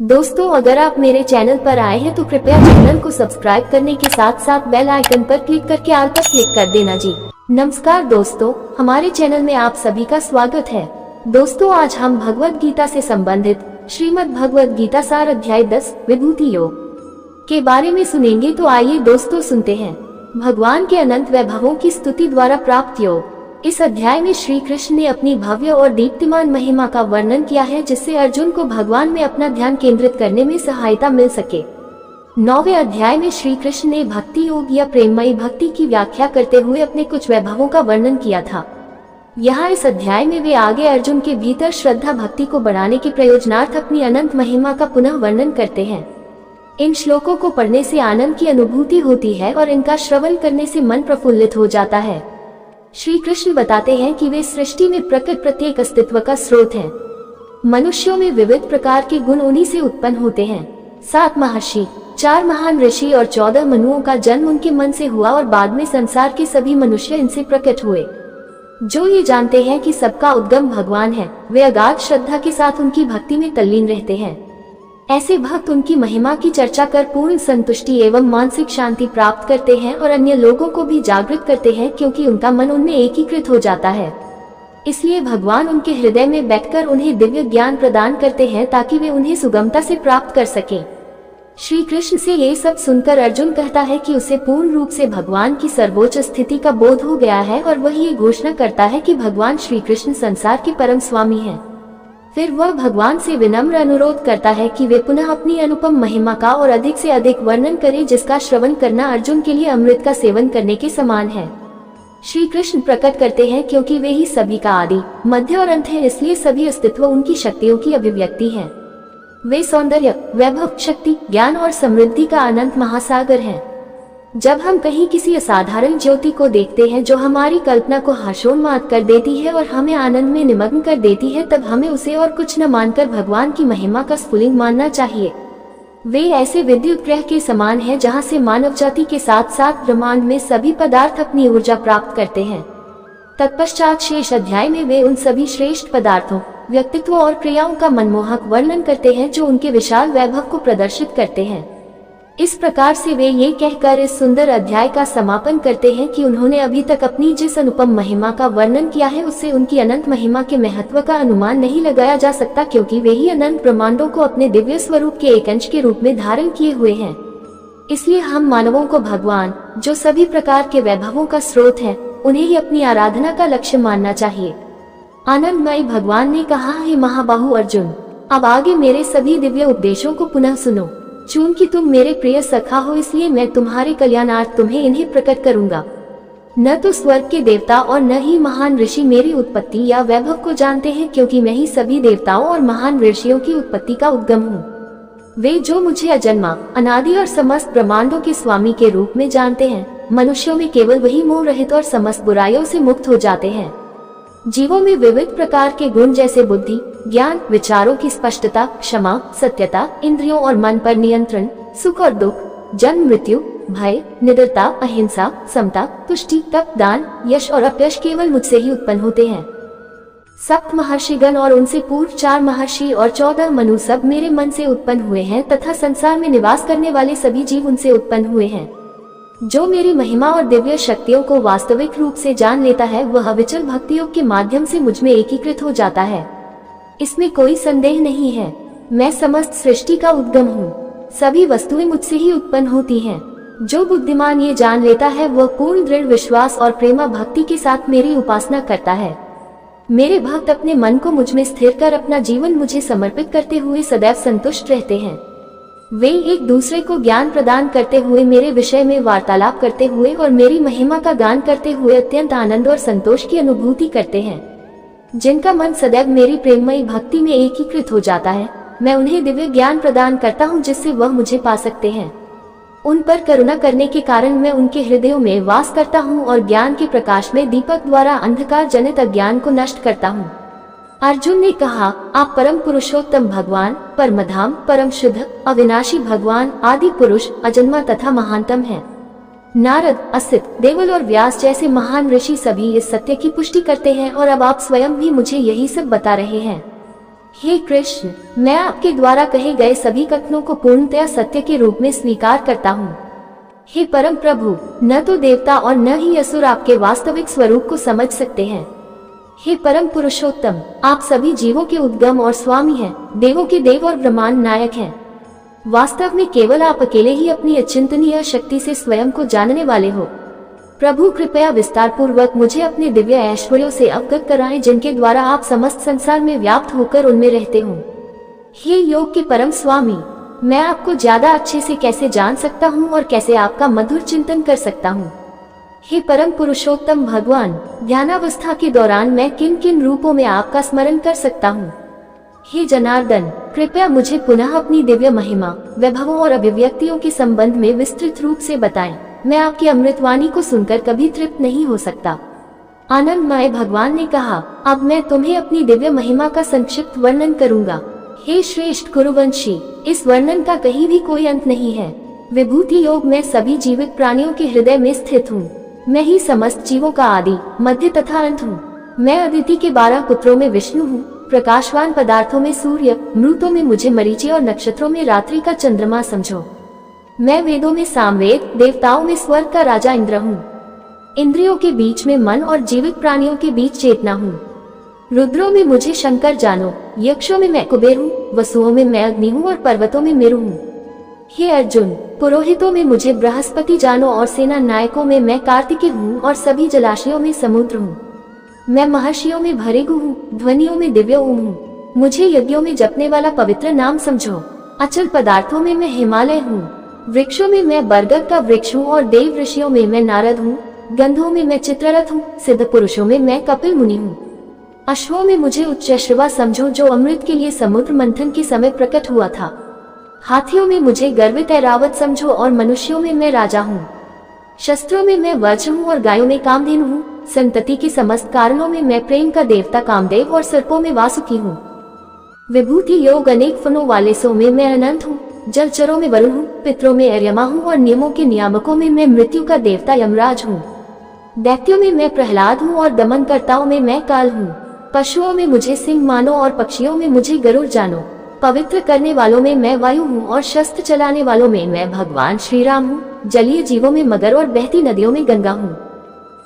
दोस्तों, अगर आप मेरे चैनल पर आए हैं तो कृपया चैनल को सब्सक्राइब करने के साथ साथ बेल आइकन पर क्लिक करके ऑल पर क्लिक कर देना जी। नमस्कार दोस्तों, हमारे चैनल में आप सभी का स्वागत है। दोस्तों, आज हम भगवद गीता से संबंधित श्रीमद् भगवद गीता सार अध्याय 10 विभूति योग के बारे में सुनेंगे। तो आइए दोस्तों सुनते हैं। भगवान के अनंत वैभवों की स्तुति द्वारा प्राप्त योग। इस अध्याय में श्री कृष्ण ने अपनी भव्य और दीप्तिमान महिमा का वर्णन किया है, जिससे अर्जुन को भगवान में अपना ध्यान केंद्रित करने में सहायता मिल सके। 9वें अध्याय में श्री कृष्ण ने भक्ति योग या प्रेममयी भक्ति की व्याख्या करते हुए अपने कुछ वैभवों का वर्णन किया था। यहाँ इस अध्याय में वे आगे अर्जुन के भीतर श्रद्धा भक्ति को बढ़ाने के प्रयोजनार्थ अपनी अनंत महिमा का पुनः वर्णन करते हैं। इन श्लोकों को पढ़ने से आनंद की अनुभूति होती है और इनका श्रवण करने से मन प्रफुल्लित हो जाता है। श्री कृष्ण बताते हैं कि वे सृष्टि में प्रकट प्रत्येक अस्तित्व का स्रोत हैं। मनुष्यों में विविध प्रकार के गुण उन्हीं से उत्पन्न होते हैं। 7 महर्षि, 4 महान ऋषि और 14 मनुओं का जन्म उनके मन से हुआ और बाद में संसार के सभी मनुष्य इनसे प्रकट हुए। जो ये जानते हैं कि सबका उद्गम भगवान है, वे अगाध श्रद्धा के साथ उनकी भक्ति में तल्लीन रहते हैं। ऐसे भक्त उनकी महिमा की चर्चा कर पूर्ण संतुष्टि एवं मानसिक शांति प्राप्त करते हैं और अन्य लोगों को भी जागृत करते हैं, क्योंकि उनका मन उनमें एकीकृत हो जाता है। इसलिए भगवान उनके हृदय में बैठकर उन्हें दिव्य ज्ञान प्रदान करते हैं ताकि वे उन्हें सुगमता से प्राप्त कर सकें। श्री कृष्ण से ये सब सुनकर अर्जुन कहता है कि उसे पूर्ण रूप से भगवान की सर्वोच्च स्थिति का बोध हो गया है और वह ये घोषणा करता है कि भगवान श्री कृष्ण संसार के परम स्वामी हैं। फिर वह भगवान से विनम्र अनुरोध करता है कि वे पुनः अपनी अनुपम महिमा का और अधिक से अधिक वर्णन करें, जिसका श्रवण करना अर्जुन के लिए अमृत का सेवन करने के समान है। श्री कृष्ण प्रकट करते हैं क्योंकि वे ही सभी का आदि, मध्य और अंत है, इसलिए सभी अस्तित्व उनकी शक्तियों की अभिव्यक्ति है। वे सौंदर्य, वैभव, शक्ति, ज्ञान और समृद्धि का अनंत महासागर हैं। जब हम कहीं किसी असाधारण ज्योति को देखते हैं जो हमारी कल्पना को हर्षोन्माद कर देती है और हमें आनंद में निमग्न कर देती है, तब हमें उसे और कुछ न मानकर भगवान की महिमा का स्फुलिंग मानना चाहिए। वे ऐसे विद्युत ग्रह के समान हैं जहां से मानव जाति के साथ साथ ब्रह्मांड में सभी पदार्थ अपनी ऊर्जा प्राप्त करते हैं। तत्पश्चात शेष अध्याय में वे उन सभी श्रेष्ठ पदार्थों, व्यक्तित्वों और क्रियाओं का मनमोहक वर्णन करते हैं जो उनके विशाल वैभव को प्रदर्शित करते हैं। इस प्रकार से वे ये कहकर इस सुंदर अध्याय का समापन करते हैं कि उन्होंने अभी तक अपनी जिस अनुपम महिमा का वर्णन किया है, उससे उनकी अनंत महिमा के महत्व का अनुमान नहीं लगाया जा सकता, क्योंकि वे ही अनंत ब्रह्मांडों को अपने दिव्य स्वरूप के एक अंश के रूप में धारण किए हुए हैं। इसलिए हम मानवों को भगवान, जो सभी प्रकार के वैभवों का स्रोत है, उन्हें ही अपनी आराधना का लक्ष्य मानना चाहिए। आनंदमयी भगवान ने कहा, हे महाबाहु अर्जुन, अब आगे मेरे सभी दिव्य उपदेशों को पुनः सुनो। चूंकि तुम मेरे प्रिय सखा हो, इसलिए मैं तुम्हारे कल्याणार्थ तुम्हें इन्हें प्रकट करूंगा। न तो स्वर्ग के देवता और न ही महान ऋषि मेरी उत्पत्ति या वैभव को जानते हैं, क्योंकि मैं ही सभी देवताओं और महान ऋषियों की उत्पत्ति का उद्गम हूँ। वे जो मुझे अजन्मा, अनादि और समस्त ब्रह्मांडों के स्वामी के रूप में जानते हैं, मनुष्यों में केवल वही मोह रहित और समस्त बुराइयों से मुक्त हो जाते हैं। जीवों में विविध प्रकार के गुण जैसे बुद्धि, ज्ञान, विचारों की स्पष्टता, क्षमा, सत्यता, इंद्रियों और मन पर नियंत्रण, सुख और दुख, जन्म मृत्यु, भय, निडरता, अहिंसा, समता, तुष्टि, तप, दान, यश और अपयश केवल मुझसे ही उत्पन्न होते हैं। सप्त महर्षिगण और उनसे पूर्व 4 महर्षि और 14 मनु सब मेरे मन से उत्पन्न हुए हैं, तथा संसार में निवास करने वाले सभी जीव उनसे उत्पन्न हुए हैं। जो मेरी महिमा और दिव्य शक्तियों को वास्तविक रूप से जान लेता है, वह अविचल भक्ति योग के माध्यम से मुझ में एकीकृत हो जाता है। इसमें कोई संदेह नहीं है। मैं समस्त सृष्टि का उद्गम हूँ। सभी वस्तुएं मुझसे ही उत्पन्न होती हैं। जो बुद्धिमान ये जान लेता है, वह पूर्ण दृढ़ विश्वास और प्रेमा भक्ति के साथ मेरी उपासना करता है। मेरे भक्त अपने मन को मुझ में स्थिर कर अपना जीवन मुझे समर्पित करते हुए सदैव संतुष्ट रहते हैं। वे एक दूसरे को ज्ञान प्रदान करते हुए, मेरे विषय में वार्तालाप करते हुए और मेरी महिमा का गान करते हुए अत्यंत आनंद और संतोष की अनुभूति करते हैं। जिनका मन सदैव मेरी प्रेममयी भक्ति में एकीकृत हो जाता है, मैं उन्हें दिव्य ज्ञान प्रदान करता हूँ, जिससे वह मुझे पा सकते हैं। उन पर करुणा करने के कारण मैं उनके हृदयों में वास करता हूँ और ज्ञान के प्रकाश में दीपक द्वारा अंधकार जनित अज्ञान को नष्ट करता हूँ। अर्जुन ने कहा, आप परम पुरुषोत्तम भगवान, परमधाम, परम शुद्ध, अविनाशी भगवान, आदि पुरुष, अजन्मा तथा महानतम हैं। नारद, असित, देवल और व्यास जैसे महान ऋषि सभी इस सत्य की पुष्टि करते हैं और अब आप स्वयं भी मुझे यही सब बता रहे हैं। हे कृष्ण, मैं आपके द्वारा कहे गए सभी कथनों को पूर्णतया सत्य के रूप में स्वीकार करता हूँ। हे परम प्रभु, न तो देवता और न ही असुर आपके वास्तविक स्वरूप को समझ सकते हैं। हे परम पुरुषोत्तम, आप सभी जीवों के उद्गम और स्वामी हैं, देवों के देव और ब्रह्मांड नायक हैं। वास्तव में केवल आप अकेले ही अपनी अचिंतनीय शक्ति से स्वयं को जानने वाले हो। प्रभु कृपया विस्तार पूर्वक मुझे अपने दिव्य ऐश्वर्यों से अवगत कराएं, जिनके द्वारा आप समस्त संसार में व्याप्त होकर उनमें रहते हो। हे योग के परम स्वामी, मैं आपको ज्यादा अच्छे से कैसे जान सकता हूँ और कैसे आपका मधुर चिंतन कर सकता हूँ। हे परम पुरुषोत्तम भगवान, ध्यानावस्था के दौरान मैं किन किन रूपों में आपका स्मरण कर सकता हूँ। हे जनार्दन, कृपया मुझे पुनः अपनी दिव्य महिमा, वैभवों और अभिव्यक्तियों के संबंध में विस्तृत रूप से बताएं। मैं आपकी अमृतवाणी को सुनकर कभी तृप्त नहीं हो सकता। आनंदमय भगवान ने कहा, अब मैं तुम्हें अपनी दिव्य महिमा का संक्षिप्त वर्णन करूंगा। हे श्रेष्ठ कुरुवंशी, इस वर्णन का कहीं भी कोई अंत नहीं है। विभूति योग में सभी जीवित प्राणियों के हृदय में स्थित हूँ। मैं ही समस्त जीवों का आदि, मध्य तथा अंत हूँ। मैं अदिति के 12 पुत्रों में विष्णु हूँ, प्रकाशवान पदार्थों में सूर्य, मृतों में मुझे मरीचि और नक्षत्रों में रात्रि का चंद्रमा समझो। मैं वेदों में सामवेद, देवताओं में स्वर्ग का राजा इंद्र हूँ। इंद्रियों के बीच में मन और जीवित प्राणियों के बीच चेतना हूँ। रुद्रों में मुझे शंकर जानो, यक्षों में मैं कुबेर हूँ, वसुओं में मैं अग्नि हूँ और पर्वतों में मेरु हूँ। हे अर्जुन, पुरोहितों में मुझे बृहस्पति जानो और सेना नायकों में मैं कार्तिकेय हूँ और सभी जलाशयों में समुद्र हूँ। मैं महर्षियों में भृगु हूँ, ध्वनियों में दिव्य ओम हूँ। मुझे यज्ञों में जपने वाला पवित्र नाम समझो। अचल पदार्थों में मैं हिमालय हूँ। वृक्षों में मैं बरगद का वृक्ष हूँ और देव ऋषियों में मैं नारद हूँ। गंधों में मैं चित्ररथ हूँ, सिद्ध पुरुषों में मैं कपिल मुनि हूँ। अश्वों में मुझे उच्चैश्रवा समझो, जो अमृत के लिए समुद्र मंथन के समय प्रकट हुआ था। हाथियों में मुझे गर्वित ऐरावत समझो और मनुष्यों में मैं राजा हूँ। शस्त्रों में मैं वज्र हूँ और गायों में कामधेनु हूँ। संतति के समस्त कारणों में मैं प्रेम का देवता कामदेव और सर्पों में वासुकी हूँ। विभूति योग अनेक फनों वाले सो में मैं अनंत हूँ। जलचरों में वरुण हूँ, पितरों में अर्यमा हूँ और नियमों के नियामकों में मैं मृत्यु का देवता यमराज हूँ। दैत्यों में मैं प्रहलाद हूँ और दमनकर्ताओं में मैं काल हूँ। पशुओं में मुझे सिंह मानो और पक्षियों में मुझे गरुड़ जानो। पवित्र करने वालों में मैं वायु हूँ और शस्त्र चलाने वालों में मैं भगवान श्री राम हूँ। जलीय जीवों में मगर और बहती नदियों में गंगा हूँ।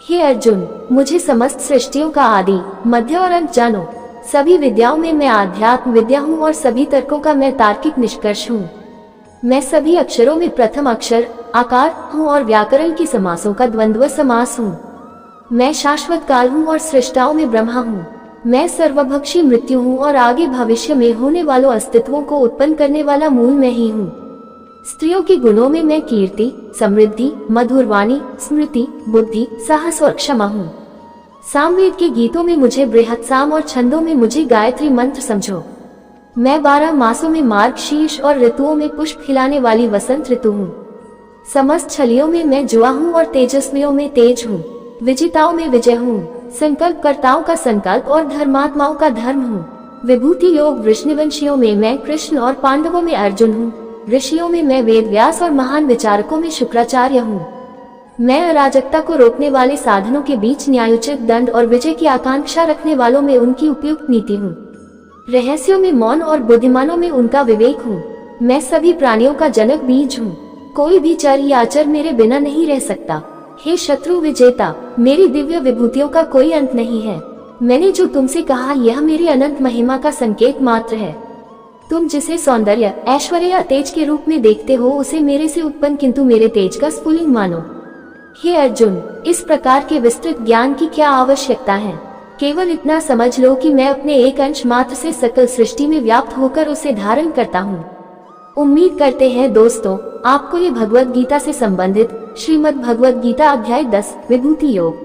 हे अर्जुन, मुझे समस्त सृष्टियों का आदि, मध्य और अंत जानो। सभी विद्याओं में मैं आध्यात्म विद्या हूँ और सभी तर्कों का मैं तार्किक निष्कर्ष हूँ। मैं सभी अक्षरों में प्रथम अक्षर, आकार हूँ और व्याकरण की समासों का द्वंद्व समास हूँ। मैं शाश्वत काल हूँ और सृष्टाओं में ब्रह्मा हूँ। मैं सर्वभक्षी मृत्यु हूँ और आगे भविष्य में होने वालों अस्तित्वों को उत्पन्न करने वाला मूल मैं ही हूँ। स्त्रियों के गुणों में मैं कीर्ति, समृद्धि, मधुरवाणी, स्मृति, बुद्धि, साहस और क्षमा हूँ। सामवेद के गीतों में मुझे बृहत साम और छंदों में मुझे गायत्री मंत्र समझो। मैं 12 मासों में मार्गशीर्ष और ऋतुओं में पुष्प खिलाने वाली वसंत ऋतु हूँ। समस्त छलियों में मैं जुआ हूँ और तेजस्वियों में तेज हूँ। विजेताओं में विजय हूँ, संकल्प कर्ताओं का संकल्प और धर्मात्माओं का धर्म हूँ। विभूति योग वृष्णिवंशियों में मैं कृष्ण और पांडवों में अर्जुन हूँ। ऋषियों में मैं वेद व्यास और महान विचारकों में शुक्राचार्य हूँ। मैं अराजकता को रोकने वाले साधनों के बीच न्यायोचित दंड और विजय की आकांक्षा रखने वालों में उनकी उपयुक्त नीति हूँ। रहस्यों में मौन और बुद्धिमानों में उनका विवेक हूँ। मैं सभी प्राणियों का जनक बीज हूँ। कोई भी चर या अचर मेरे बिना नहीं रह सकता। हे शत्रु विजेता, मेरी दिव्य विभूतियों का कोई अंत नहीं है। मैंने जो तुमसे कहा यह मेरी अनंत महिमा का संकेत मात्र है। तुम जिसे सौंदर्य, ऐश्वर्य या तेज के रूप में देखते हो उसे मेरे से उत्पन्न किंतु मेरे तेज का स्फुलिंग मानो। हे अर्जुन, इस प्रकार के विस्तृत ज्ञान की क्या आवश्यकता है? केवल इतना समझ लो कि मैं अपने एक अंश मात्र से सकल सृष्टि में व्याप्त होकर उसे धारण करता हूँ। उम्मीद करते हैं दोस्तों, आपको ये भगवत गीता से संबंधित श्रीमद् भगवत गीता अध्याय 10 विभूति योग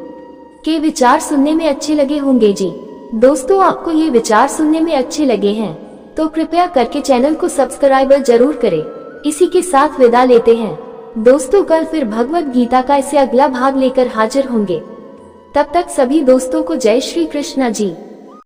के विचार सुनने में अच्छे लगे होंगे जी। दोस्तों, आपको ये विचार सुनने में अच्छे लगे हैं तो कृपया करके चैनल को सब्सक्राइब जरूर करें। इसी के साथ विदा लेते हैं दोस्तों। कल फिर भगवत गीता का इससे अगला भाग लेकर हाजिर होंगे। तब तक सभी दोस्तों को जय श्री कृष्णा जी।